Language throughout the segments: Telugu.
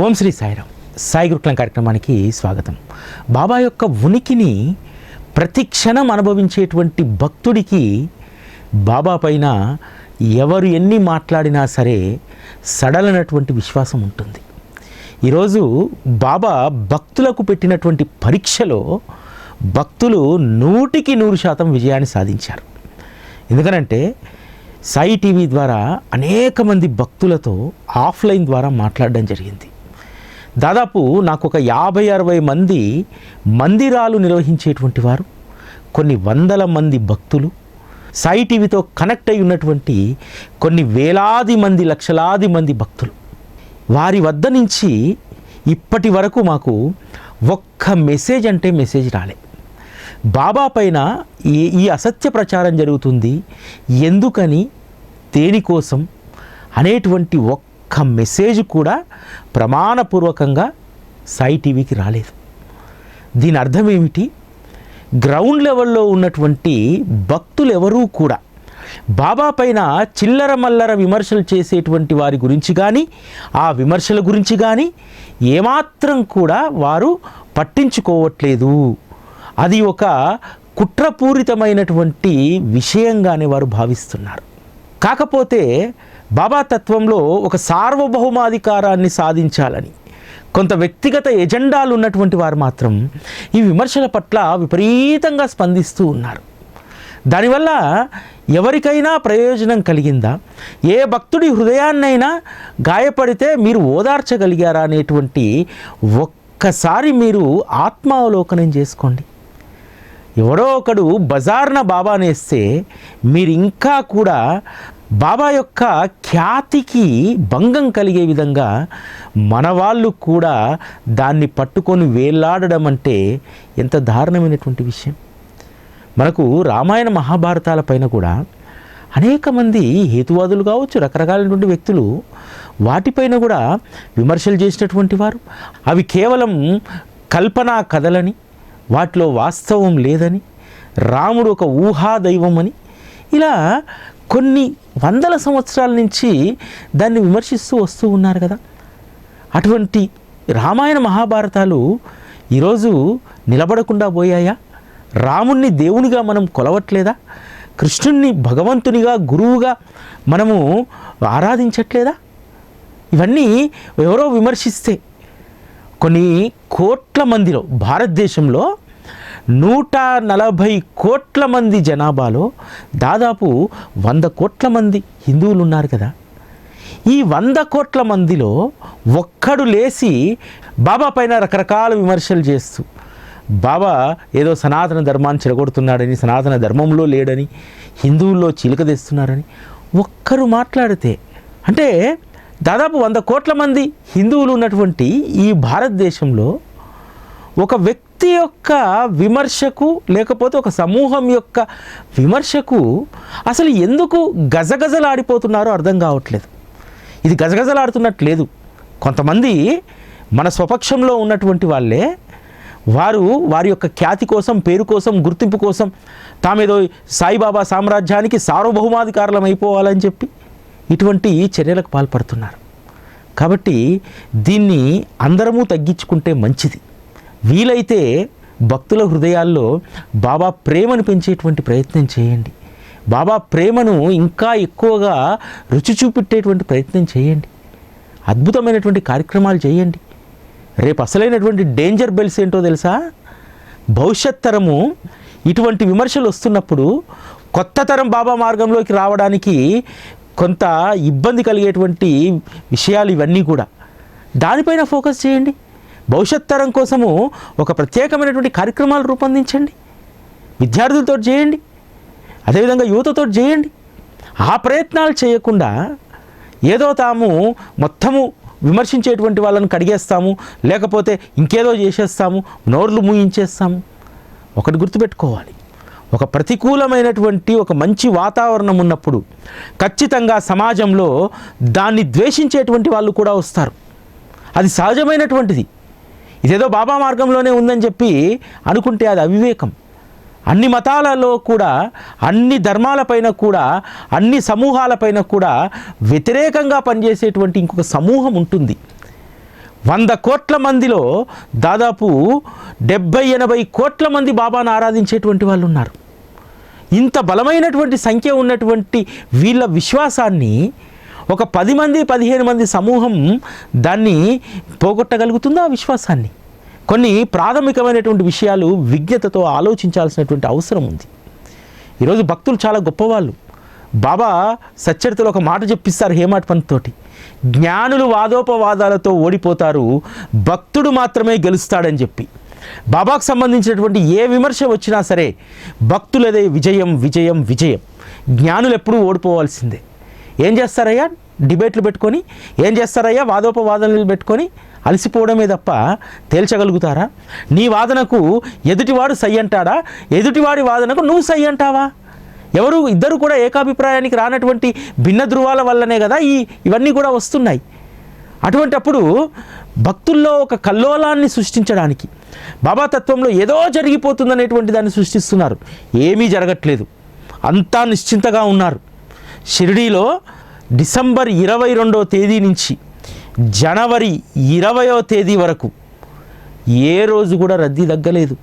ఓం శ్రీ సాయిరామ్. సాయి గురుకులం కార్యక్రమానికి స్వాగతం. బాబా యొక్క ఉనికిని ప్రతి క్షణం అనుభవించేటువంటి భక్తుడికి బాబా పైన ఎవరు ఎన్ని మాట్లాడినా సరే సడలనటువంటి విశ్వాసం ఉంటుంది. ఈరోజు బాబా భక్తులకు పెట్టినటువంటి పరీక్షలో భక్తులు 100% విజయాన్ని సాధించారు. ఎందుకనంటే సాయి టీవీ ద్వారా అనేక మంది భక్తులతో ఆఫ్లైన్ ద్వారా మాట్లాడడం జరిగింది. దాదాపు నాకు ఒక 50-60 మంది మందిరాలు నిర్వహించేటువంటి వారు, కొన్ని వందల మంది భక్తులు, సాయి టీవీతో కనెక్ట్ అయి ఉన్నటువంటి కొన్ని వేలాది మంది, లక్షలాది మంది భక్తులు, వారి వద్ద నుంచి ఇప్పటి వరకు మాకు ఒక్క మెసేజ్ అంటే మెసేజ్ రాలే. బాబా పైన ఈ అసత్య ప్రచారం జరుగుతుంది, ఎందుకని, దేనికోసం అనేటువంటి ఒక్క మెసేజ్ కూడా ప్రమాణపూర్వకంగా సాయి టీవీకి రాలేదు. దీని అర్థం ఏమిటి? గ్రౌండ్ లెవెల్లో ఉన్నటువంటి భక్తులు ఎవరూ కూడా బాబా పైన చిల్లర మల్లర విమర్శలు చేసేటువంటి వారి గురించి కానీ, ఆ విమర్శల గురించి కానీ ఏమాత్రం కూడా వారు పట్టించుకోవట్లేదు. అది ఒక కుట్రపూరితమైనటువంటి విషయంగానే వారు భావిస్తున్నారు. కాకపోతే బాబా తత్వంలో ఒక సార్వభౌమాధికారాన్ని సాధించాలని కొంత వ్యక్తిగత ఎజెండాలు ఉన్నటువంటి వారు మాత్రం ఈ విమర్శల పట్ల విపరీతంగా స్పందిస్తూ ఉన్నారు. దానివల్ల ఎవరికైనా ప్రయోజనం కలిగిందా? ఏ భక్తుడి హృదయాన్నైనా గాయపడితే మీరు ఓదార్చగలిగారా అనేటువంటి ఒక్కసారి మీరు ఆత్మావలోకనం చేసుకోండి. ఎవడో ఒకడు బజార్న బాబానేస్తే మీరు ఇంకా కూడా బాబా యొక్క ఖ్యాతికి భంగం కలిగే విధంగా మన వాళ్ళు కూడా దాన్ని పట్టుకొని వేలాడడం అంటే ఎంత దారుణమైనటువంటి విషయం. మనకు రామాయణ మహాభారతాల పైన కూడా అనేక మంది హేతువాదులు కావచ్చు, రకరకాలైనటువంటి వ్యక్తులు వాటిపైన కూడా విమర్శలు చేసినటువంటి వారు, అవి కేవలం కల్పనా కథలని, వాటిలో వాస్తవం లేదని, రాముడు ఒక ఊహా దైవం అని, ఇలా కొన్ని వందల సంవత్సరాల నుంచి దాన్ని విమర్శిస్తూ వస్తూ ఉన్నారు కదా. అటువంటి రామాయణ మహాభారతాలు ఈరోజు నిలబడకుండా పోయాయా? రాముణ్ణి దేవునిగా మనం కొలవట్లేదా? కృష్ణుణ్ణి భగవంతునిగా, గురువుగా మనము ఆరాధించట్లేదా? ఇవన్నీ ఎవరో విమర్శిస్తే కొన్ని కోట్ల మందిలో, భారతదేశంలో 140 కోట్ల మంది జనాభాలో దాదాపు 100 కోట్ల మంది హిందువులు ఉన్నారు కదా. ఈ 100 కోట్ల మందిలో ఒక్కడు లేచి బాబా పైన రకరకాల విమర్శలు చేస్తూ, బాబా ఏదో సనాతన ధర్మాన్ని చెడగొడుతున్నాడని, సనాతన ధర్మంలో లేడని, హిందువుల్లో చీలిక తెస్తున్నారని ఒక్కరు మాట్లాడితే, అంటే దాదాపు 100 కోట్ల మంది హిందువులు ఉన్నటువంటి ఈ భారతదేశంలో ఒక వ్యక్తి యొక్క విమర్శకు, లేకపోతే ఒక సమూహం యొక్క విమర్శకు అసలు ఎందుకు గజగజలాడిపోతున్నారో అర్థం కావట్లేదు. ఇది గజగజలాడుతున్నట్లేదు. కొంతమంది మన స్వపక్షంలో ఉన్నటువంటి వాళ్ళే వారి యొక్క ఖ్యాతి కోసం, పేరు కోసం, గుర్తింపు కోసం తామేదో సాయిబాబా సామ్రాజ్యానికి సార్వభౌమాధికారులం అయిపోవాలని చెప్పి ఇటువంటి చర్యలకు పాల్పడుతున్నారు. కాబట్టి దీన్ని అందరము తగ్గించుకుంటే మంచిది. వీలైతే భక్తుల హృదయాల్లో బాబా ప్రేమను పెంచేటువంటి ప్రయత్నం చేయండి. బాబా ప్రేమను ఇంకా ఎక్కువగా రుచి చూపెట్టేటువంటి ప్రయత్నం చేయండి. అద్భుతమైనటువంటి కార్యక్రమాలు చేయండి. రేపు అసలైనటువంటి డేంజర్ బెల్స్ ఏంటో తెలుసా? భవిష్యత్ తరము ఇటువంటి విమర్శలు వస్తున్నప్పుడు కొత్త తరం బాబా మార్గంలోకి రావడానికి కొంత ఇబ్బంది కలిగేటువంటి విషయాలు ఇవన్నీ కూడా. దానిపైన ఫోకస్ చేయండి. భవిష్యత్ తరం కోసము ఒక ప్రత్యేకమైనటువంటి కార్యక్రమాలు రూపొందించండి. విద్యార్థులతో చేయండి, అదేవిధంగా యువతతో చేయండి. ఆ ప్రయత్నాలు చేయకుండా ఏదో తాము మొత్తము విమర్శించేటువంటి వాళ్ళని కడిగేస్తాము, లేకపోతే ఇంకేదో చేసేస్తాము, నోర్లు మూయించేస్తాము. ఒకటి గుర్తుపెట్టుకోవాలి, ఒక ప్రతికూలమైనటువంటి ఒక మంచి వాతావరణం ఉన్నప్పుడు ఖచ్చితంగా సమాజంలో దాన్ని ద్వేషించేటువంటి వాళ్ళు కూడా వస్తారు. అది సహజమైనటువంటిది. ఇదేదో బాబా మార్గంలోనే ఉందని చెప్పి అనుకుంటే అది అవివేకం. అన్ని మతాలలో కూడా, అన్ని ధర్మాలపైన కూడా, అన్ని సమూహాలపైన కూడా వ్యతిరేకంగా పనిచేసేటువంటి ఇంకొక సమూహం ఉంటుంది. 100 కోట్ల మందిలో దాదాపు 70-80 కోట్ల మంది బాబాను ఆరాధించేటువంటి వాళ్ళు ఉన్నారు. ఇంత బలమైనటువంటి సంఖ్య ఉన్నటువంటి వీళ్ళ విశ్వాసాన్ని ఒక 10 మంది 15 మంది సమూహం దాన్ని పోగొట్టగలుగుతుందా? ఆ విశ్వాసాన్ని. కొన్ని ప్రాథమికమైనటువంటి విషయాలు విజ్ఞతతో ఆలోచించాల్సినటువంటి అవసరం ఉంది. ఈరోజు భక్తులు చాలా గొప్పవాళ్ళు. బాబా సచ్చరితలో ఒక మాట చెప్పిస్తారు హేమాడ్ పంత్ తోటి, జ్ఞానులు వాదోపవాదాలతో ఓడిపోతారు, భక్తుడు మాత్రమే గెలుస్తాడని చెప్పి. బాబాకు సంబంధించినటువంటి ఏ విమర్శ వచ్చినా సరే భక్తులదే విజయం విజయం విజయం. జ్ఞానులు ఎప్పుడూ ఓడిపోవాల్సిందే. ఏం చేస్తారయ్యా డిబేట్లు పెట్టుకొని, ఏం చేస్తారయ్యా వాదోపవాదాలు పెట్టుకొని అలసిపోవడమే తప్ప తేల్చగలుగుతారా? నీ వాదనకు ఎదుటివాడు సై అంటాడా? ఎదుటివాడి వాదనకు నువ్వు సై అంటావా? ఇద్దరు కూడా ఏకాభిప్రాయానికి రానటువంటి భిన్న ధృవాల వల్లనే కదా ఇవన్నీ కూడా వస్తున్నాయి. అటువంటప్పుడు భక్తుల్లో ఒక కల్లోలాన్ని సృష్టించడానికి బాబా తత్వంలో ఏదో జరిగిపోతుందనేటువంటి దాన్ని సృష్టిస్తున్నారు. ఏమీ జరగట్లేదు, అంతా నిశ్చింతగా ఉన్నారు. షిరిడీలో డిసెంబర్ 22వ తేదీ నుంచి జనవరి 20వ తేదీ వరకు ఏ రోజు కూడా రద్దీ తగ్గలేదు.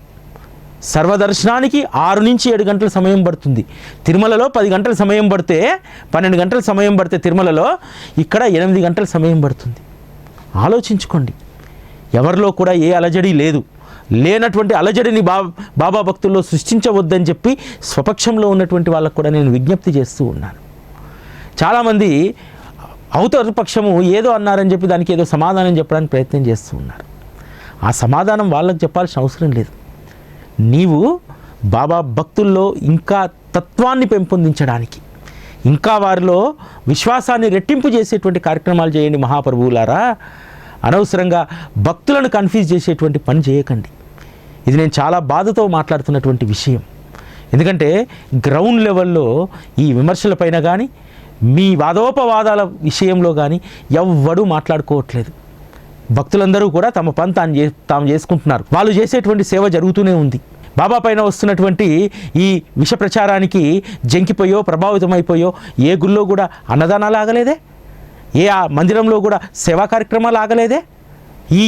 సర్వదర్శనానికి 6 నుంచి 7 గంటల సమయం పడుతుంది. తిరుమలలో 10 గంటల సమయం పడితే 12 గంటల సమయం పడితే తిరుమలలో ఇక్కడ 8 గంటల సమయం పడుతుంది. ఆలోచించుకోండి. ఎవరిలో కూడా ఏ అలజడి లేదు. లేనటువంటి అలజడిని బాబా భక్తుల్లో సృష్టించవద్దని చెప్పి స్వపక్షంలో ఉన్నటువంటి వాళ్ళకు కూడా నేను విజ్ఞప్తి చేస్తూ ఉన్నాను. చాలామంది అవతల పక్షము ఏదో అన్నారని చెప్పి దానికి ఏదో సమాధానం చెప్పడానికి ప్రయత్నం చేస్తూ ఉన్నారు. ఆ సమాధానం వాళ్ళకు చెప్పాల్సిన అవసరం లేదు. నీవు బాబా భక్తుల్లో ఇంకా తత్వాన్ని పెంపొందించడానికి, ఇంకా వారిలో విశ్వాసాన్ని రెట్టింపు చేసేటువంటి కార్యక్రమాలు చేయండి మహాప్రభువులారా. అనవసరంగా భక్తులను కన్ఫ్యూజ్ చేసేటువంటి పని చేయకండి. ఇది నేను చాలా బాధతో మాట్లాడుతున్నటువంటి విషయం. ఎందుకంటే గ్రౌండ్ లెవెల్లో ఈ విమర్శలపైన కానీ మీ వాదోపవాదాల విషయంలో కానీ ఎవ్వడూ మాట్లాడుకోవట్లేదు. భక్తులందరూ కూడా తమ పని తాము చేసుకుంటున్నారు. వాళ్ళు చేసేటువంటి సేవ జరుగుతూనే ఉంది. బాబా పైన వస్తున్నటువంటి ఈ విష ప్రచారానికి జంకిపోయో ప్రభావితమైపోయో ఏ గుళ్ళో కూడా అన్నదానాలు ఆగలేదే, ఏ ఆ మందిరంలో కూడా సేవా కార్యక్రమాలు ఆగలేదే. ఈ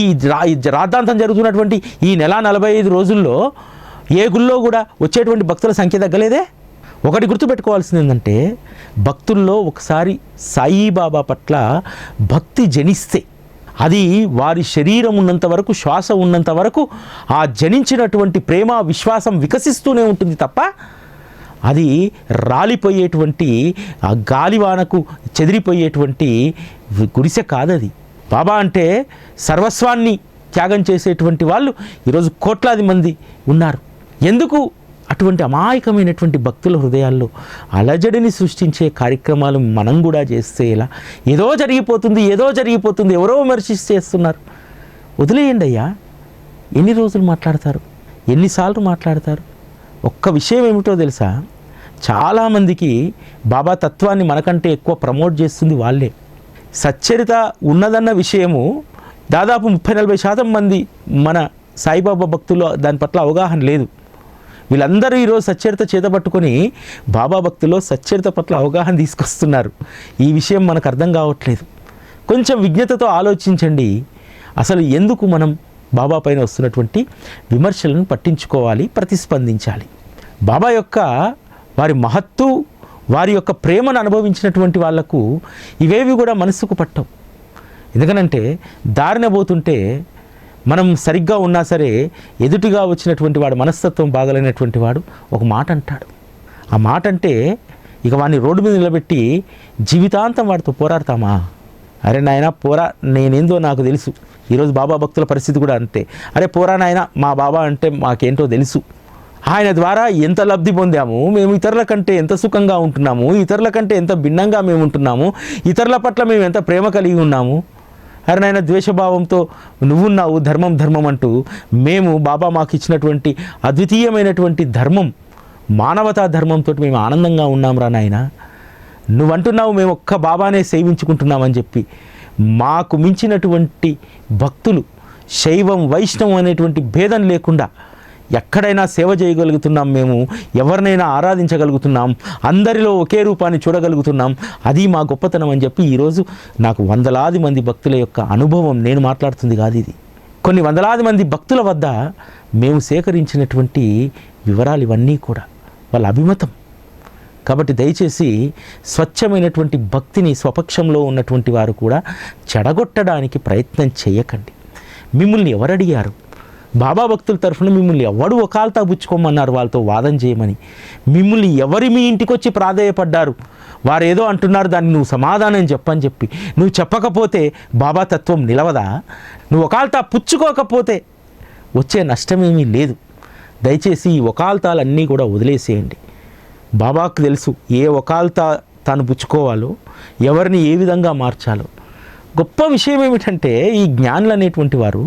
రాద్ధాంతం జరుగుతున్నటువంటి ఈ నెల 45 రోజుల్లో ఏ గుళ్ళో కూడా వచ్చేటువంటి భక్తుల సంఖ్య తగ్గలేదే. ఒకటి గుర్తుపెట్టుకోవాల్సింది ఏంటంటే, భక్తుల్లో ఒకసారి సాయిబాబా పట్ల భక్తి జనిస్తే అది వారి శరీరం ఉన్నంత వరకు, శ్వాస ఉన్నంత వరకు ఆ జనించినటువంటి ప్రేమ విశ్వాసం వికసిస్తూనే ఉంటుంది తప్ప అది రాలిపోయేటువంటి ఆ గాలివానకు చెదిరిపోయేటువంటి గుడిసె కాదది. బాబా అంటే సర్వస్వాన్ని త్యాగం చేసేటువంటి వాళ్ళు ఈరోజు కోట్లాది మంది ఉన్నారు. ఎందుకు అటువంటి అమాయకమైనటువంటి భక్తుల హృదయాల్లో అలజడిని సృష్టించే కార్యక్రమాలు మనం కూడా చేస్తే ఎలా? ఏదో జరిగిపోతుంది, ఎవరో విమర్శిస్తేస్తున్నారు. వదిలేయండి అయ్యా. ఎన్ని రోజులు మాట్లాడతారు? ఎన్నిసార్లు మాట్లాడతారు? ఒక్క విషయం ఏమిటో తెలుసా? చాలామందికి బాబా తత్వాన్ని మనకంటే ఎక్కువ ప్రమోట్ చేస్తుంది వాళ్ళే. సచ్చరిత ఉన్నదన్న విషయము దాదాపు 30-40% మంది మన సాయిబాబా భక్తులు దాని పట్ల అవగాహన లేదు. వీళ్ళందరూ ఈరోజు సచ్చరిత చేతపట్టుకొని బాబా భక్తుల్లో సచ్చరిత పట్ల అవగాహన తీసుకొస్తున్నారు. ఈ విషయం మనకు అర్థం కావట్లేదు. కొంచెం విజ్ఞతతో ఆలోచించండి. అసలు ఎందుకు మనం బాబా పైన వస్తున్నటువంటి విమర్శలను పట్టించుకోవాలి, ప్రతిస్పందించాలి? బాబా యొక్క వారి మహత్తు, వారి యొక్క ప్రేమను అనుభవించినటువంటి వాళ్లకు ఇవేవి కూడా మనసుకు పట్టవు. ఎందుకనంటే దారిన పోతుంటే మనం సరిగ్గా ఉన్నా సరే ఎదుటిగా వచ్చినటువంటి వాడు మనస్తత్వం బాగలేనటువంటి వాడు ఒక మాట అంటాడు. ఆ మాట అంటే ఇక వాడిని రోడ్డు మీద నిలబెట్టి జీవితాంతం వాడితో పోరాడతామా? అరే నాయన పోరా, నేనేందో నాకు తెలుసు. ఈరోజు బాబా భక్తుల పరిస్థితి కూడా అంతే. అరే పోరా నాయన, మా బాబా అంటే మాకేంటో తెలుసు. ఆయన ద్వారా ఎంత లబ్ధి పొందాము, మేము ఇతరుల కంటే ఎంత సుఖంగా ఉంటున్నాము, ఇతరుల కంటే ఎంత భిన్నంగా మేము ఉంటున్నాము, ఇతరుల పట్ల మేము ఎంత ప్రేమ కలిగి ఉన్నాము. అరే నాయన ద్వేషభావంతో నువ్వున్నావు, ధర్మం ధర్మం అంటూ మేము బాబా మాకు ఇచ్చినటువంటి అద్వితీయమైనటువంటి ధర్మం, మానవతా ధర్మంతో మేము ఆనందంగా ఉన్నాం రా నాయన. నువ్వంటున్నావు మేము ఒక్క బాబానే సేవించుకుంటున్నామని చెప్పి. మాకు మించినటువంటి భక్తులు శైవం వైష్ణవం అనేటువంటి భేదం లేకుండా ఎక్కడైనా సేవ చేయగలుగుతున్నాం, మేము ఎవరినైనా ఆరాధించగలుగుతున్నాం, అందరిలో ఒకే రూపాన్ని చూడగలుగుతున్నాం, అది మా గొప్పతనం అని చెప్పి ఈరోజు నాకు వందలాది మంది భక్తుల యొక్క అనుభవం, నేను మాట్లాడుతుంది కాదు ఇది, కొన్ని వందలాది మంది భక్తుల వద్ద మేము సేకరించినటువంటి వివరాలు ఇవన్నీ కూడా వాళ్ళ అభిమతం. కాబట్టి దయచేసి స్వచ్ఛమైనటువంటి భక్తిని స్వపక్షంలో ఉన్నటువంటి వారు కూడా చెడగొట్టడానికి ప్రయత్నం చేయకండి. మిమ్మల్ని ఎవరు అడిగారు? బాబా భక్తుల తరఫున మిమ్మల్ని ఎవడు ఒకాల్తా పుచ్చుకోమన్నారు వాళ్ళతో వాదన చేయమని? మిమ్మల్ని ఎవరి మీ ఇంటికి వచ్చి ప్రాధేయపడ్డారు? వారు ఏదో అంటున్నారు, దాన్ని నువ్వు సమాధానం చెప్పని చెప్పి నువ్వు చెప్పకపోతే బాబా తత్వం నిలవదా? నువ్వు ఒకాల్తా పుచ్చుకోకపోతే వచ్చే నష్టమేమీ లేదు. దయచేసి ఈ ఒకాల్తాలన్నీ కూడా వదిలేసేయండి. బాబాకు తెలుసు ఏ ఒకాల్తా తాను పుచ్చుకోవాలో, ఎవరిని ఏ విధంగా మార్చాలో. గొప్ప విషయం ఏమిటంటే ఈ జ్ఞానులు అనేటువంటి వారు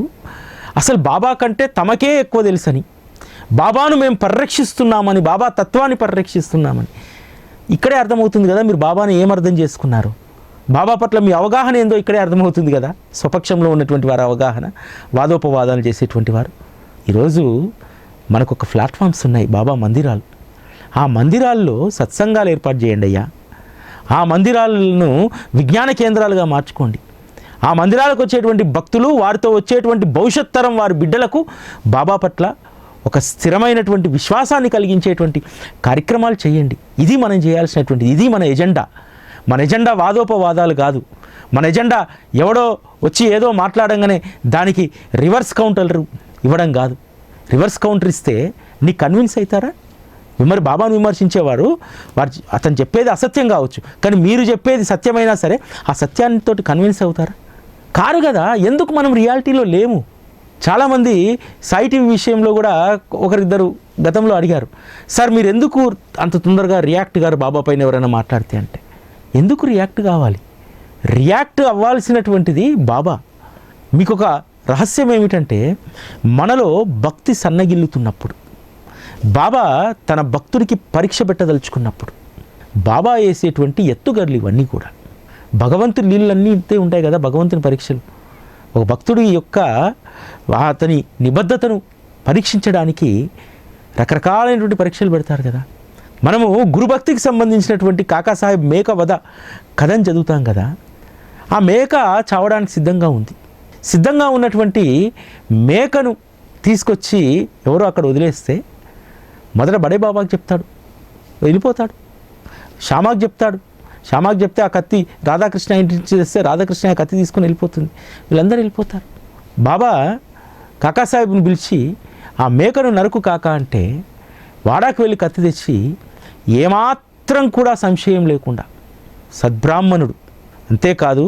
అసలు బాబా కంటే తమకే ఎక్కువ తెలుసని, బాబాను మేము పరిరక్షిస్తున్నామని, బాబా తత్వాన్ని పరిరక్షిస్తున్నామని ఇక్కడే అర్థమవుతుంది కదా మీరు బాబాని ఏం అర్థం చేసుకున్నారు. బాబా పట్ల మీ అవగాహన ఏందో ఇక్కడే అర్థమవుతుంది కదా. స్వపక్షంలో ఉన్నటువంటి వారి అవగాహన, వాదోపవాదాలు చేసేటువంటి వారు. ఈరోజు మనకు ఒక ప్లాట్ఫామ్స్ ఉన్నాయి, బాబా మందిరాలు. ఆ మందిరాల్లో సత్సంగాలు ఏర్పాటు చేయండి అయ్యా. ఆ మందిరాలను విజ్ఞాన కేంద్రాలుగా మార్చుకోండి. ఆ మందిరాలకు వచ్చేటువంటి భక్తులు, వారితో వచ్చేటువంటి భవిష్యత్ తరం వారి బిడ్డలకు బాబా పట్ల ఒక స్థిరమైనటువంటి విశ్వాసాన్ని కలిగించేటువంటి కార్యక్రమాలు చేయండి. ఇది మనం చేయాల్సినటువంటిది, ఇది మన ఎజెండా. మన ఎజెండా వాదోపవాదాలు కాదు. మన ఎజెండా ఎవడో వచ్చి ఏదో మాట్లాడంగానే దానికి రివర్స్ కౌంటర్ ఇవ్వడం కాదు. రివర్స్ కౌంటర్ ఇస్తే నీకు కన్విన్స్ అవుతారా? మరి బాబాను విమర్శించేవారు అతను చెప్పేది అసత్యం కావచ్చు, కానీ మీరు చెప్పేది సత్యమైనా సరే ఆ సత్యాన్నితో కన్విన్స్ అవుతారా? కారు కదా. ఎందుకు మనం రియాలిటీలో లేము? చాలామంది సాయి టీవీ విషయంలో కూడా ఒకరిద్దరు గతంలో అడిగారు, సార్ మీరు ఎందుకు అంత తొందరగా రియాక్ట్ గారు బాబా పైన ఎవరైనా మాట్లాడితే అంటే. ఎందుకు రియాక్ట్ కావాలి? రియాక్ట్ అవ్వాల్సినటువంటిది బాబా. మీకు ఒక రహస్యం ఏమిటంటే, మనలో భక్తి సన్నగిల్లుతున్నప్పుడు, బాబా తన భక్తుడికి పరీక్ష పెట్టదలుచుకున్నప్పుడు బాబా వేసేటువంటి ఎత్తుగడలు ఇవన్నీ కూడా భగవంతుని నీళ్ళన్నీ ఇంతే ఉంటాయి కదా. భగవంతుని పరీక్షలు ఒక భక్తుడి యొక్క అతని నిబద్ధతను పరీక్షించడానికి రకరకాలైనటువంటి పరీక్షలు పెడతారు కదా. మనము గురుభక్తికి సంబంధించినటువంటి కాకాసాహెబ్ మేక వధ కథను చదువుతాం కదా. ఆ మేక చావడానికి సిద్ధంగా ఉంది. సిద్ధంగా ఉన్నటువంటి మేకను తీసుకొచ్చి ఎవరో అక్కడ వదిలేస్తే మొదట బడే బాబాకి చెప్తాడు, వెళ్ళిపోతాడు. శ్యామాకి చెప్తాడు, శ్యామాకి చెప్తే ఆ కత్తి రాధాకృష్ణ ఇంటి తెస్తే రాధాకృష్ణ ఆ కత్తి తీసుకొని వెళ్ళిపోతుంది. వీళ్ళందరూ వెళ్ళిపోతారు. బాబా కాకాసాహెబ్ని పిలిచి ఆ మేకను నరుకు కాక అంటే వాడాకు వెళ్ళి కత్తి తెచ్చి ఏమాత్రం కూడా సంశయం లేకుండా సద్బ్రాహ్మణుడు, అంతేకాదు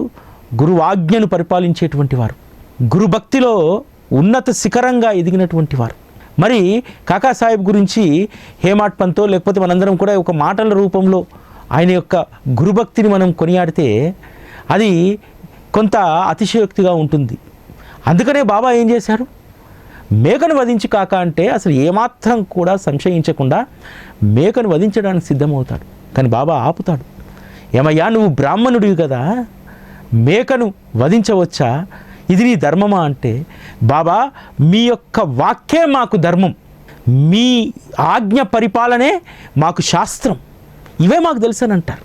గురువాజ్ఞను పరిపాలించేటువంటి వారు, గురుభక్తిలో ఉన్నత శిఖరంగా ఎదిగినటువంటి వారు. మరి కాకాసాహెబ్ గురించి హేమాడ్ పంతో లేకపోతే మనందరం కూడా ఒక మాటల రూపంలో ఆయన యొక్క గురుభక్తిని మనం కొనియాడితే అది కొంత అతిశయోక్తిగా ఉంటుంది. అందుకనే బాబా ఏం చేశారు? మేకను వధించి కాక అంటే అసలు ఏమాత్రం కూడా సంశయించకుండా మేకను వధించడానికి సిద్ధమవుతాడు. కానీ బాబా ఆపుతాడు. ఏమయ్యా, నువ్వు బ్రాహ్మణుడివి కదా, మేకను వధించవచ్చా? ఇది నీ ధర్మమా అంటే, బాబా మీ యొక్క వాక్యే మాకు ధర్మం, మీ ఆజ్ఞ పరిపాలనే మాకు శాస్త్రం, ఇవే మాకు తెలుసని అంటారు.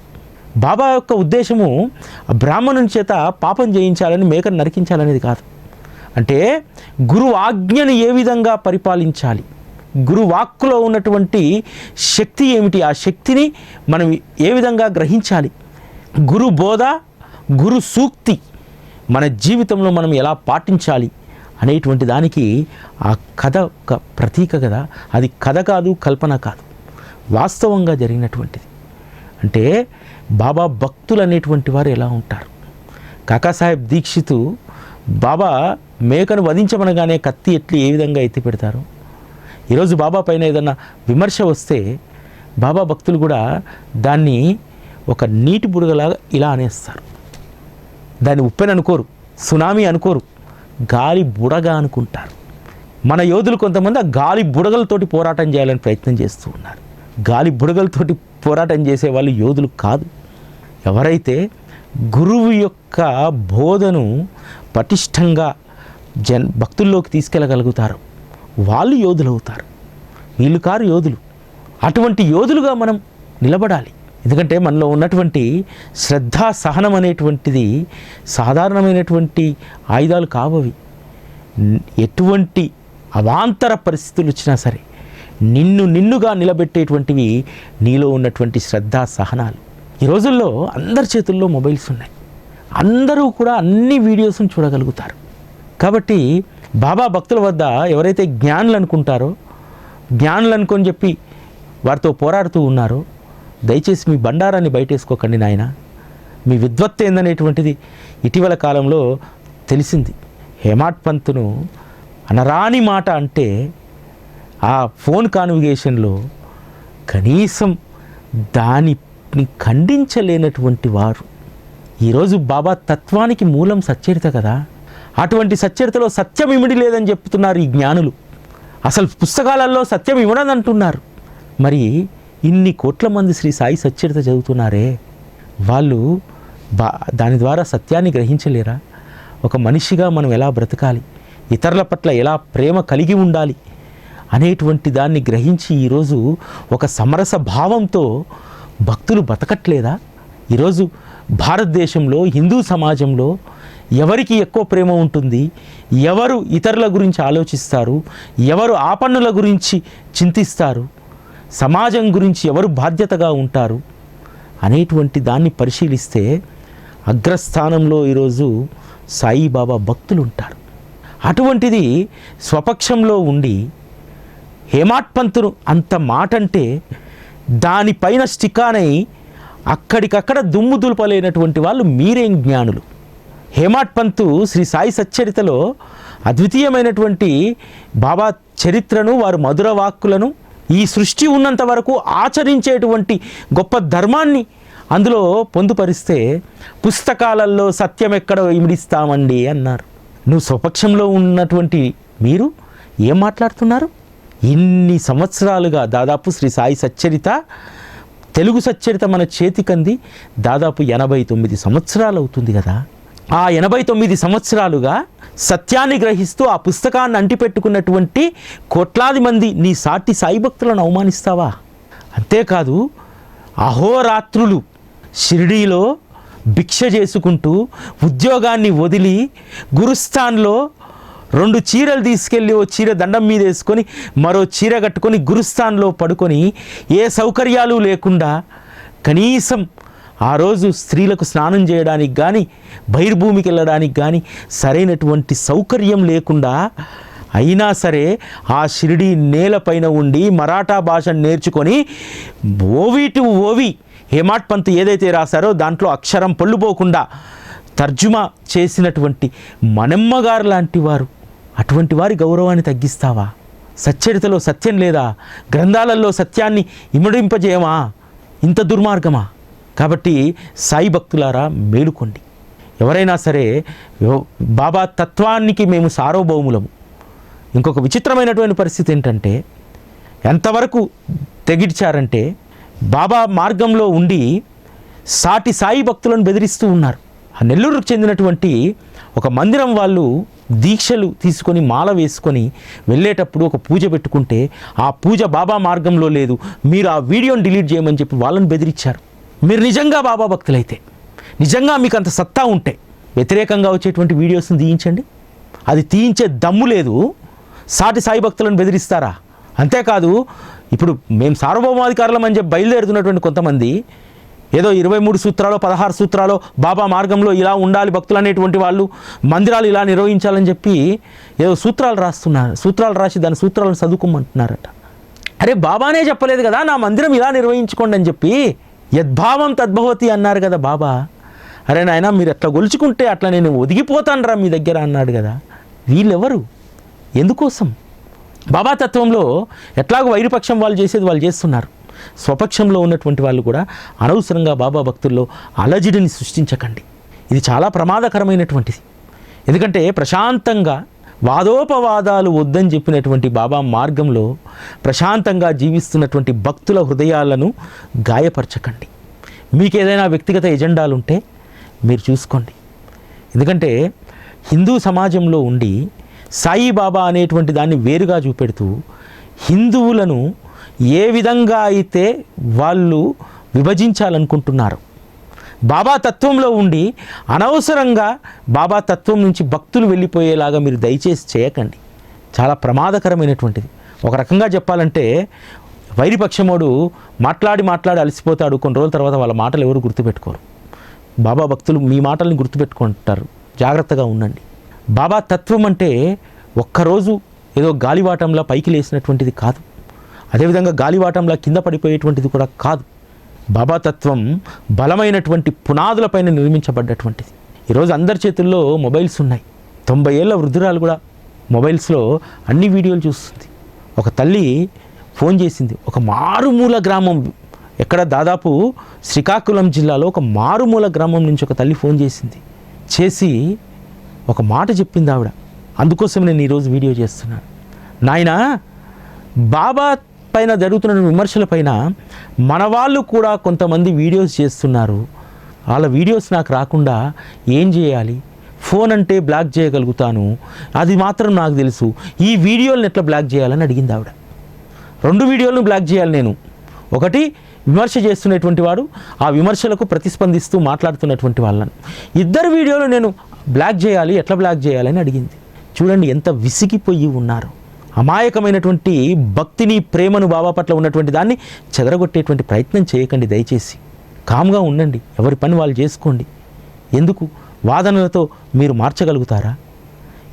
బాబా యొక్క ఉద్దేశము బ్రాహ్మణుని చేత పాపం చేయించాలని, మేకను నరికించాలనేది కాదు. అంటే గురు ఆజ్ఞను ఏ విధంగా పరిపాలించాలి, గురువాక్కులో ఉన్నటువంటి శక్తి ఏమిటి, ఆ శక్తిని మనం ఏ విధంగా గ్రహించాలి, గురు బోధ, గురు సూక్తి మన జీవితంలో మనం ఎలా పాటించాలి అనేటువంటి దానికి ఆ కథ ఒక ప్రతీక కదా. అది కథ కాదు, కల్పన కాదు, వాస్తవంగా జరిగినటువంటిది. అంటే బాబా భక్తులు అనేటువంటి వారు ఎలా ఉంటారు? కాకాసాహెబ్ దీక్షితు బాబా మేకను వధించమనగానే కత్తి ఎట్లు ఏ విధంగా ఎత్తి పెడతారు. ఈరోజు బాబా పైన ఏదన్నా విమర్శ వస్తే బాబా భక్తులు కూడా దాన్ని ఒక నీటి బుడగలాగా ఇలా అనేస్తారు. దాన్ని ఉప్పెన అనుకోరు, సునామీ అనుకోరు, గాలి బుడగ అనుకుంటారు. మన యోధులు కొంతమంది ఆ గాలి బుడగలతోటి పోరాటం చేయాలని ప్రయత్నం చేస్తూ ఉన్నారు. గాలి బుడగలతోటి పోరాటం చేసే వాళ్ళు యోధులు కాదు. ఎవరైతే గురువు యొక్క బోధను పటిష్టంగా భక్తుల్లోకి తీసుకెళ్ళగలుగుతారో వాళ్ళు యోధులు అవుతారు. వీళ్ళు కారు యోధులు. అటువంటి యోధులుగా మనం నిలబడాలి. ఎందుకంటే మనలో ఉన్నటువంటి శ్రద్ధ, సహనం అనేటువంటిది సాధారణమైనటువంటి ఆయుధాలు కావవి. ఎటువంటి అవాంతర పరిస్థితులు వచ్చినా సరే నిన్నుగా నిలబెట్టేటువంటివి నీలో ఉన్నటువంటి శ్రద్ధ, సహనాలు. ఈ రోజుల్లో అందరి చేతుల్లో మొబైల్స్ ఉన్నాయి. అందరూ కూడా అన్ని వీడియోస్ని చూడగలుగుతారు. కాబట్టి బాబా భక్తుల వద్ద ఎవరైతే జ్ఞానులు అనుకుంటారో, జ్ఞానులు అనుకొని చెప్పి వారితో పోరాడుతూ ఉన్నారో, దయచేసి మీ బండారాన్ని బయటేసుకోకండి నాయన. మీ విద్వత్తు ఏందనేటువంటిది ఇటీవల కాలంలో తెలిసింది. హేమాడ్ పంత్ను అనరాని మాట అంటే ఆ ఫోన్ కాన్వర్జేషన్లో కనీసం దానిని ఖండించలేనటువంటి వారు. ఈరోజు బాబా తత్వానికి మూలం సచ్చరిత కదా. అటువంటి సచ్చరితలో సత్యం ఇమిడి లేదని చెప్తున్నారు ఈ జ్ఞానులు. అసలు పుస్తకాలలో సత్యం ఇవ్వడదంటున్నారు. మరి ఇన్ని కోట్ల మంది శ్రీ సాయి సచ్చరిత చదువుతున్నారే, వాళ్ళు దాని ద్వారా సత్యాన్ని గ్రహించలేరా? ఒక మనిషిగా మనం ఎలా బ్రతకాలి, ఇతరుల పట్ల ఎలా ప్రేమ కలిగి ఉండాలి అనేటువంటి దాన్ని గ్రహించి ఈరోజు ఒక సమరస భావంతో భక్తులు బతకట్లేదా? ఈరోజు భారతదేశంలో హిందూ సమాజంలో ఎవరికి ఎక్కువ ప్రేమ ఉంటుంది, ఎవరు ఇతరుల గురించి ఆలోచిస్తారు, ఎవరు ఆపన్నుల గురించి చింతిస్తారు, సమాజం గురించి ఎవరు బాధ్యతగా ఉంటారు అనేటువంటి దాన్ని పరిశీలిస్తే అగ్రస్థానంలో ఈరోజు సాయిబాబా భక్తులు ఉంటారు. అటువంటిది స్వపక్షంలో ఉండి హేమాడ్ పంత్ను అంత మాట అంటే దానిపైన స్టికానై అక్కడికక్కడ దుమ్ము దులపలేనటువంటి వాళ్ళు మీరేం జ్ఞానులు? హేమాడ్ పంత్ శ్రీ సాయి సచ్చరితలో అద్వితీయమైనటువంటి బాబా చరిత్రను, వారు మధుర వాక్కులను, ఈ సృష్టి ఉన్నంత వరకు ఆచరించేటువంటి గొప్ప ధర్మాన్ని అందులో పొందుపరిస్తే పుస్తకాలలో సత్యం ఎక్కడ ఇమిడిస్తామండి అన్నారు. నువ్వు స్వపక్షంలో ఉన్నటువంటి మీరు ఏం మాట్లాడుతున్నారు? ఇన్ని సంవత్సరాలుగా దాదాపు శ్రీ సాయి సచ్చరిత, తెలుగు సచ్చరిత మన చేతికంది దాదాపు 89 సంవత్సరాలు అవుతుంది కదా. ఆ 89 సంవత్సరాలుగా సత్యాన్ని గ్రహిస్తూ ఆ పుస్తకాన్ని అంటిపెట్టుకున్నటువంటి కోట్లాది మంది నీ సాటి సాయి భక్తులను అవమానిస్తావా? అంతేకాదు అహోరాత్రులు షిరిడీలో భిక్ష చేసుకుంటూ ఉద్యోగాన్ని వదిలి గురుస్థాన్లో 2 చీరలు తీసుకెళ్ళి ఓ చీర దండం మీద వేసుకొని మరో చీర కట్టుకొని గురుస్థాన్లో పడుకొని ఏ సౌకర్యాలు లేకుండా కనీసం ఆ రోజు స్త్రీలకు స్నానం చేయడానికి కానీ బహిర్భూమికి వెళ్ళడానికి కానీ సరైనటువంటి సౌకర్యం లేకుండా అయినా సరే ఆ షిరిడీ నేలపైన ఉండి మరాఠా భాషను నేర్చుకొని ఓవి టు ఓవి హేమాడ్ పంత్ ఏదైతే రాశారో దాంట్లో అక్షరం పొల్లుపోకుండా తర్జుమా చేసినటువంటి మనమ్మగారు లాంటి వారు, అటువంటి వారి గౌరవాన్ని తగ్గిస్తావా? సచ్చరితలో సత్యం లేదా? గ్రంథాలలో సత్యాన్ని ఇమడింపజేయమా? ఇంత దుర్మార్గమా? కాబట్టి సాయి భక్తులారా మేలుకోండి. ఎవరైనా సరే బాబా తత్వానికి మేము సార్వభౌములము. ఇంకొక విచిత్రమైనటువంటి పరిస్థితి ఏంటంటే ఎంతవరకు తెగిడ్చారంటే బాబా మార్గంలో ఉండి సాటి సాయి భక్తులను బెదిరిస్తూ ఉన్నారు. ఆ నెల్లూరుకు చెందినటువంటి ఒక మందిరం వాళ్ళు దీక్షలు తీసుకొని మాల వేసుకొని వెళ్ళేటప్పుడు ఒక పూజ పెట్టుకుంటే ఆ పూజ బాబా మార్గంలో లేదు, మీరు ఆ వీడియోని డిలీట్ చేయమని చెప్పి వాళ్ళని బెదిరించారు. మీరు నిజంగా బాబా భక్తులైతే, నిజంగా మీకు అంత సత్తా ఉంటే వ్యతిరేకంగా వచ్చేటువంటి వీడియోస్ని తీయించండి. అది తీయించే దమ్ము లేదు, సాటి సాయి భక్తులను బెదిరిస్తారా? అంతేకాదు ఇప్పుడు మేము సార్వభౌమాధికారులం అని చెప్పి బయలుదేరుతున్నటువంటి కొంతమంది ఏదో 23 సూత్రాలు 16 సూత్రాలు బాబా మార్గంలో ఇలా ఉండాలి భక్తులు అనేటువంటి వాళ్ళు, మందిరాలు ఇలా నిర్వహించాలని చెప్పి ఏదో సూత్రాలు రాస్తున్నారు. సూత్రాలు రాసి దాని సూత్రాలను చదువుకోమంటున్నారట. అరే బాబానే చెప్పలేదు కదా నా మందిరం ఇలా నిర్వహించుకోండి అని చెప్పి. యద్భావం తద్భవతి అన్నారు కదా బాబా. అరే నాయన మీరు ఎట్లా గొలుచుకుంటే అట్లా నేను ఒదిగిపోతాను రా మీ దగ్గర అన్నాడు కదా. వీళ్ళెవరు? ఎందుకోసం? బాబా తత్వంలో ఎట్లాగో వైరుపక్షం వాళ్ళు చేసేది వాళ్ళు చేస్తున్నారు. స్వపక్షంలో ఉన్నటువంటి వాళ్ళు కూడా అనవసరంగా బాబా భక్తుల్లో అలజడిని సృష్టించకండి. ఇది చాలా ప్రమాదకరమైనటువంటిది. ఎందుకంటే ప్రశాంతంగా వాదోపవాదాలు వద్దని చెప్పినటువంటి బాబా మార్గంలో ప్రశాంతంగా జీవిస్తున్నటువంటి భక్తుల హృదయాలను గాయపరచకండి. మీకు ఏదైనా వ్యక్తిగత ఎజెండాలు ఉంటే మీరు చూసుకోండి. ఎందుకంటే హిందూ సమాజంలో ఉండి సాయిబాబా అనేటువంటి దాన్ని వేరుగా చూపెడుతూ హిందువులను ఏ విధంగా అయితే వాళ్ళు విభజించాలనుకుంటున్నారు, బాబా తత్వంలో ఉండి అనవసరంగా బాబా తత్వం నుంచి భక్తులు వెళ్ళిపోయేలాగా మీరు దయచేసి చేయకండి. చాలా ప్రమాదకరమైనటువంటిది. ఒక రకంగా చెప్పాలంటే వైరిపక్షమోడు మాట్లాడి అలసిపోతాడు. కొన్ని రోజుల తర్వాత వాళ్ళ మాటలు ఎవరు గుర్తుపెట్టుకోరు. బాబా భక్తులు మీ మాటలను గుర్తుపెట్టుకుంటారు. జాగ్రత్తగా ఉండండి. బాబా తత్వం అంటే ఒక్కరోజు ఏదో గాలివాటంలా పైకి లేసినటువంటిది కాదు, అదేవిధంగా గాలివాటంలా కింద పడిపోయేటువంటిది కూడా కాదు. బాబా తత్వం బలమైనటువంటి పునాదులపైన నిర్మించబడ్డటువంటిది. ఈరోజు అందరి చేతుల్లో మొబైల్స్ ఉన్నాయి. 90 ఏళ్ళ వృద్ధురాలు కూడా మొబైల్స్లో అన్ని వీడియోలు చూస్తుంది. ఒక తల్లి ఫోన్ చేసింది. ఒక మారుమూల గ్రామం, ఎక్కడ దాదాపు శ్రీకాకుళం జిల్లాలో ఒక మారుమూల గ్రామం నుంచి ఒక తల్లి ఫోన్ చేసి ఒక మాట చెప్పింది ఆవిడ. అందుకోసం నేను ఈరోజు వీడియో చేస్తున్నాను. నాయనా, బాబా పైన జరుగుతున్న విమర్శల పైన మన వాళ్ళు కూడా కొంతమంది వీడియోస్ చేస్తున్నారు. వాళ్ళ వీడియోస్ నాకు రాకుండా ఏం చేయాలి? ఫోన్ అంటే బ్లాక్ చేయగలుగుతాను, అది మాత్రం నాకు తెలుసు. ఈ వీడియోలను ఎట్లా బ్లాక్ చేయాలని అడిగింది ఆవిడ. 2 వీడియోలను బ్లాక్ చేయాలి నేను. ఒకటి విమర్శ చేస్తున్నటువంటి వాడు, ఆ విమర్శలకు ప్రతిస్పందిస్తూ మాట్లాడుతున్నటువంటి వాళ్ళను. 2 వీడియోలు నేను బ్లాక్ చేయాలి, ఎట్లా బ్లాక్ చేయాలని అడిగింది. చూడండి ఎంత విసిగిపోయి ఉన్నారు. అమాయకమైనటువంటి భక్తిని, ప్రేమను బాబా పట్ల ఉన్నటువంటి దాన్ని చెదరగొట్టేటువంటి ప్రయత్నం చేయకండి దయచేసి. కామ్గా ఉండండి, ఎవరి పని వాళ్ళు చేసుకోండి. ఎందుకు వాదనలతో మీరు మార్చగలుగుతారా?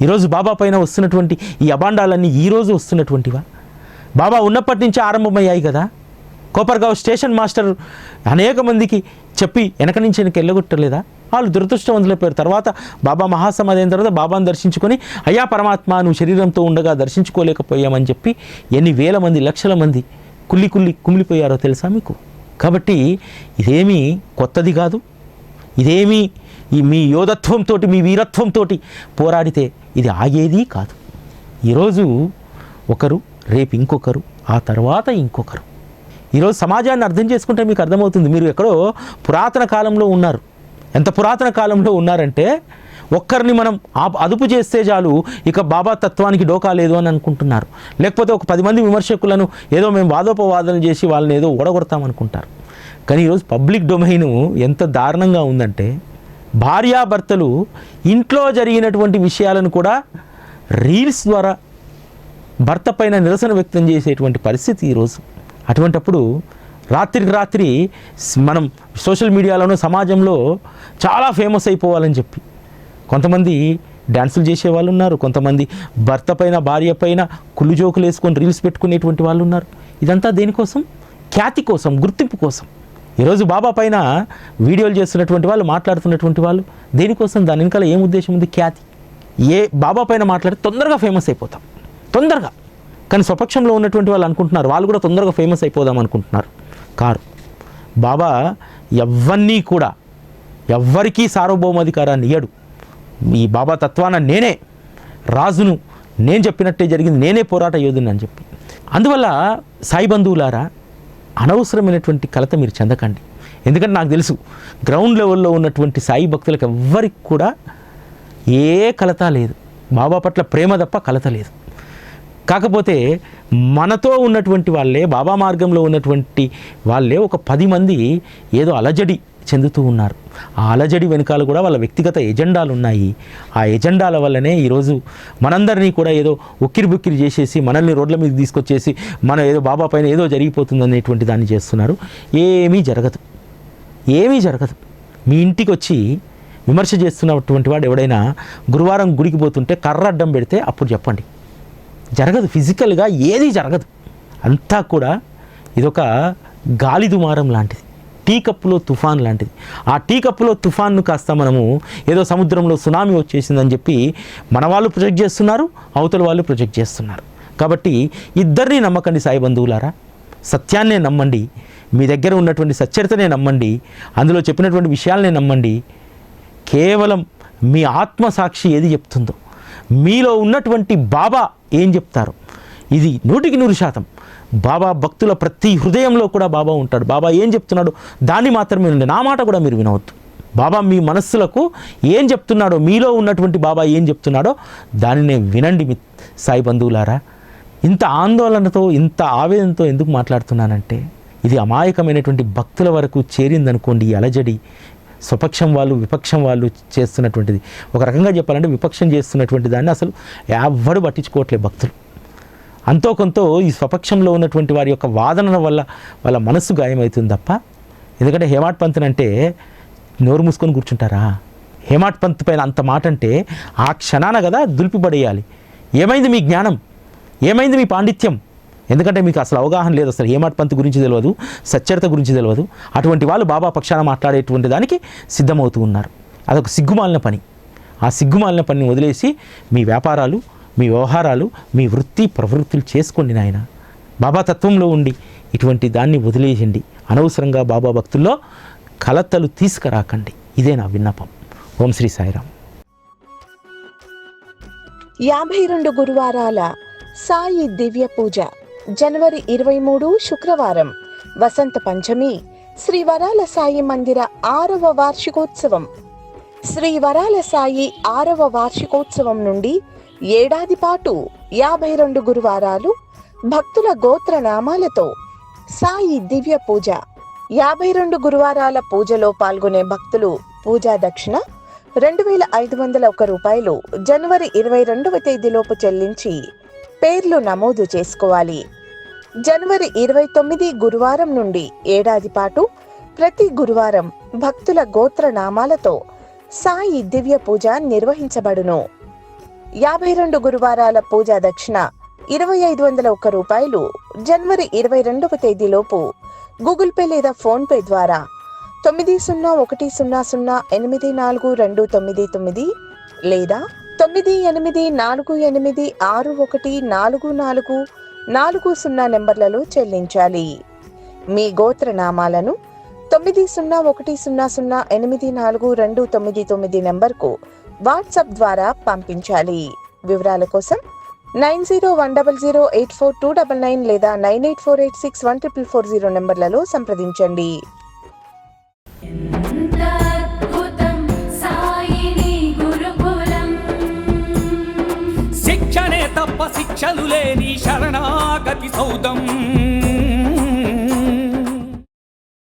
ఈరోజు బాబా పైన వస్తున్నటువంటి ఈ అబాండాలన్నీ ఈరోజు వస్తున్నటువంటివా? బాబా ఉన్నప్పటి నుంచి ఆరంభమయ్యాయి కదా. కోపర్గావ్ స్టేషన్ మాస్టర్ అనేక మందికి చెప్పి వెనక నుంచి వెళ్ళగొట్టలేదా? వాళ్ళు దురదృష్టవంతులైపోయారు. తర్వాత బాబా మహాసమాధి అయిన తర్వాత బాబాను దర్శించుకొని, అయ్యా పరమాత్మ నువ్వు శరీరంతో ఉండగా దర్శించుకోలేకపోయామని చెప్పి ఎన్ని వేల మంది, లక్షల మంది కుమిలిపోయారో తెలుసా మీకు? కాబట్టి ఇదేమీ కొత్తది కాదు. ఇదేమీ మీ యోధత్వంతో, మీ వీరత్వంతో పోరాడితే ఇది ఆగేది కాదు. ఈరోజు ఒకరు, రేపు ఇంకొకరు, ఆ తర్వాత ఇంకొకరు. ఈరోజు సమాజాన్ని అర్థం చేసుకుంటే మీకు అర్థమవుతుంది. మీరు ఎక్కడో పురాతన కాలంలో ఉన్నారు. ఎంత పురాతన కాలంలో ఉన్నారంటే, ఒక్కరిని మనం అదుపు చేస్తే చాలు ఇక బాబా తత్వానికి డోకా లేదు అని అనుకుంటున్నారు. లేకపోతే ఒక 10 మంది విమర్శకులను ఏదో మేము వాదోపవాదనలు చేసి వాళ్ళని ఏదో ఓడగొడతామనుకుంటారు. కానీ ఈరోజు పబ్లిక్ డొమైను ఎంత దారుణంగా ఉందంటే, భార్యాభర్తలు ఇంట్లో జరిగినటువంటి విషయాలను కూడా రీల్స్ ద్వారా భర్త పైన నిరసన వ్యక్తం చేసేటువంటి పరిస్థితి ఈరోజు. అటువంటప్పుడు రాత్రికి రాత్రి మనం సోషల్ మీడియాలోనూ సమాజంలో చాలా ఫేమస్ అయిపోవాలని చెప్పి కొంతమంది డ్యాన్సులు చేసేవాళ్ళు ఉన్నారు. కొంతమంది భర్త పైన, భార్య పైన కుళ్ళు జోకులు వేసుకొని రీల్స్ పెట్టుకునేటువంటి వాళ్ళు ఉన్నారు. ఇదంతా దేనికోసం? ఖ్యాతి కోసం, గుర్తింపు కోసం. ఈరోజు బాబా పైన వీడియోలు చేస్తున్నటువంటి వాళ్ళు, మాట్లాడుతున్నటువంటి వాళ్ళు దేనికోసం? దాని వెనకాల ఏం ఉద్దేశం ఉంది? ఖ్యాతి. బాబా పైన మాట్లాడితే తొందరగా ఫేమస్ అయిపోతాం, తొందరగా. కానీ స్వపక్షంలో ఉన్నటువంటి వాళ్ళు అనుకుంటున్నారు వాళ్ళు కూడా తొందరగా ఫేమస్ అయిపోదాం అనుకుంటున్నారు. కారు. బాబా ఎవ్వరికీ సార్వభౌమాధికారాన్ని ఇయ్యడు. ఈ బాబా తత్వాన నేనే రాజును, నేను చెప్పినట్టే జరిగింది, నేనే పోరాట యోధుని అని చెప్పి. అందువల్ల సాయి బంధువులారా, అనవసరమైనటువంటి కలత మీరు చెందకండి. ఎందుకంటే నాకు తెలుసు గ్రౌండ్ లెవెల్లో ఉన్నటువంటి సాయి భక్తులకు ఎవ్వరికి కూడా ఏ కలత లేదు. బాబా పట్ల ప్రేమ తప్ప కలత లేదు. కాకపోతే మనతో ఉన్నటువంటి వాళ్ళే, బాబా మార్గంలో ఉన్నటువంటి వాళ్ళే ఒక 10 మంది ఏదో అలజడి చెందుతూ ఉన్నారు. ఆ అలజడి వెనకాల కూడా వాళ్ళ వ్యక్తిగత ఎజెండాలు ఉన్నాయి. ఆ ఎజెండాల వల్లనే ఈరోజు మనందరినీ కూడా ఏదో ఉక్కిరి చేసేసి, మనల్ని రోడ్ల మీద తీసుకొచ్చేసి, మన ఏదో బాబా పైన ఏదో జరిగిపోతుంది అనేటువంటి దాన్ని చేస్తున్నారు. ఏమీ జరగదు. మీ ఇంటికి వచ్చి విమర్శ చేస్తున్నటువంటి వాడు ఎవడైనా గురువారం గుడికి పోతుంటే కర్ర అడ్డం పెడితే అప్పుడు చెప్పండి. జరగదు. ఫిజికల్గా ఏది జరగదు. అంతా కూడా ఇదొక గాలి దుమారం లాంటిది, టీ కప్పులో తుఫాన్ లాంటిది. ఆ టీ కప్పులో తుఫాన్ను కాస్త మనము ఏదో సముద్రంలో సునామీ వచ్చేసిందని చెప్పి మన వాళ్ళు ప్రొజెక్ట్ చేస్తున్నారు, అవతల వాళ్ళు ప్రొజెక్ట్ చేస్తున్నారు. కాబట్టి ఇద్దరిని నమ్మకండి సాయి బంధువులారా. సత్యాన్నే నమ్మండి, మీ దగ్గర ఉన్నటువంటి సచ్చరితనే నమ్మండి, అందులో చెప్పినటువంటి విషయాలనే నమ్మండి. కేవలం మీ ఆత్మసాక్షి ఏది చెప్తుందో, మీలో ఉన్నటువంటి బాబా ఏం చెప్తారో, ఇది 100% బాబా భక్తుల ప్రతి హృదయంలో కూడా బాబా ఉంటాడు. బాబా ఏం చెప్తున్నాడో దాన్ని మాత్రమే వినండి. నా మాట కూడా మీరు వినవద్దు. బాబా మీ మనస్సులకు ఏం చెప్తున్నాడో, మీలో ఉన్నటువంటి బాబా ఏం చెప్తున్నాడో దానినే వినండి. మీ సాయి బంధువులారా, ఇంత ఆందోళనతో ఇంత ఆవేదనతో ఎందుకు మాట్లాడుతున్నానంటే, ఇది అమాయకమైనటువంటి భక్తుల వరకు చేరిందనుకోండి ఈ అలజడి. స్వపక్షం వాళ్ళు విపక్షం వాళ్ళు చేస్తున్నటువంటిది. ఒక రకంగా చెప్పాలంటే విపక్షం చేస్తున్నటువంటి దాన్ని అసలు ఎవ్వడు పట్టించుకోవట్లేదు భక్తులు. అంతో కొంత ఈ స్వపక్షంలో ఉన్నటువంటి వారి యొక్క వాదనల వల్ల వాళ్ళ మనస్సు గాయమవుతుంది తప్ప. ఎందుకంటే హేమాడ్ పంత్ అంటే నోరు మూసుకొని కూర్చుంటారా? హేమాడ్ పంత్ పైన అంత మాట అంటే ఆ క్షణాన కదా దులిపిపడేయాలి. ఏమైంది మీ జ్ఞానం, ఏమైంది మీ పాండిత్యం? ఎందుకంటే మీకు అసలు అవగాహన లేదు, అసలు హేమాడ్ పంత్ గురించి తెలియదు, సచ్చరిత గురించి తెలియదు. అటువంటి వాళ్ళు బాబా పక్షాన మాట్లాడేటువంటి దానికి సిద్ధమవుతూ ఉన్నారు. అదొక సిగ్గుమాలిన పని. ఆ సిగ్గుమాలిన పనిని వదిలేసి మీ వ్యాపారాలు, మీ వ్యవహారాలు, మీ వృత్తి ప్రవృత్తులు చేసుకోండి నాయన. బాబా తత్వంలో ఉండి ఇటువంటి దాన్ని వదిలేయండి. అనవసరంగా బాబా భక్తుల్లో కలతలు తీసుకురాకండి. ఇదే నా విన్నపం. ఓం శ్రీ సాయిరామ్. 52 గురువారాల సాయి దివ్య పూజ. జనవరి 23 శుక్రవారం, వసంత పంచమి, శ్రీ వరాల సాయి మందిర 6వ వార్షికోత్సవం. శ్రీ వరాల సాయి 6వ వార్షికోత్సవం నుండి ఏడాది పాటు 52 గురువారాలు భక్తుల గోత్రనామాలతో సాయి దివ్య పూజ. 52 గురువారాల పూజలో పాల్గొనే భక్తులు పూజా దక్షిణ 2501 రూపాయలు జనవరి 22వ తేదీలోపు చెల్లించి పేర్లు నమోదు చేసుకోవాలి. జనవరి 29 గురువారం నుండి ఏడాది పాటు ప్రతి గురువారం భక్తుల గోత్రనామాలతో సాయి దివ్య పూజ నిర్వహించబడును. 52 గురువారాల పూజా దక్షిణ 2501 రూపాయలు జనవరి 22వ తేదీలోపు గూగుల్ పే లేదా ఫోన్ పే ద్వారా 9010084299 లేదా 9848614440 నెంబర్లలో చెల్లించాలి. మీ గోత్రనామాలను 9010084299 నెంబర్కు వాట్సాప్ ద్వారా పంపించాలి. వివరాల కోసం 9010084299 లేదా 9848614440 నెంబర్లలో సంప్రదించండి. శిక్షణే తప్ప శిక్షలు లేని శరణాగతి సౌదం.